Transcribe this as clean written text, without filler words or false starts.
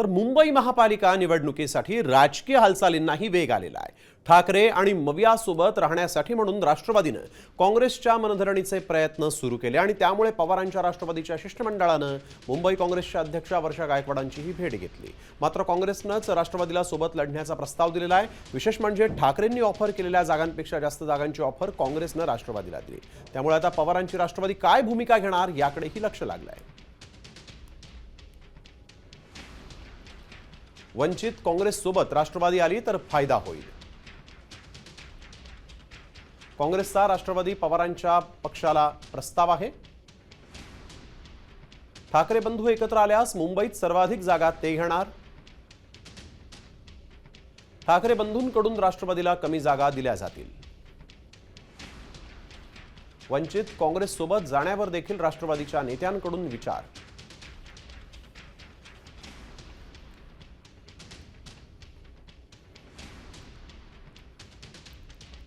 तर मुंबई महापालिका निवडणुकीसाठी राजकीय हालचालींनाही वेग आलेला आहे। ठाकरे आणि मवियासोबत राहण्यासाठी म्हणून राष्ट्रवादीने काँग्रेसच्या मनधरणीचे प्रयत्न सुरू केले आणि त्यामुळे पवारांच्या राष्ट्रवादीच्या शिष्टमंडळाने मुंबई काँग्रेसच्या अध्यक्षा वर्षा गायकवाडांचीही भेट घेतली। मात्र काँग्रेसनेच राष्ट्रवादीला सोबत लढण्याचा प्रस्ताव दिलेला आहे। विशेष म्हणजे ठाकरेंनी ऑफर केलेल्या जागांपेक्षा जास्त जागांची ऑफर काँग्रेसने राष्ट्रवादीला दिली। त्यामुळे आता पवारांची राष्ट्रवादी काय भूमिका घेणार याकडेही लक्ष लागलं आहे। वंचित काँग्रेस सोबत राष्ट्रवादी आली तर फायदा होईल। काँग्रेसचा राष्ट्रवादी पवारांच्या पक्षाला प्रस्ताव आहे। ठाकरे बंधू एकत्र आल्यास मुंबईत सर्वाधिक जागा ते घेणार। ठाकरे बंधूंकडून राष्ट्रवादीला कमी जागा दिल्या जातील। वंचित काँग्रेस सोबत जाण्यावर देखील राष्ट्रवादीच्या नेत्यांकडून विचार।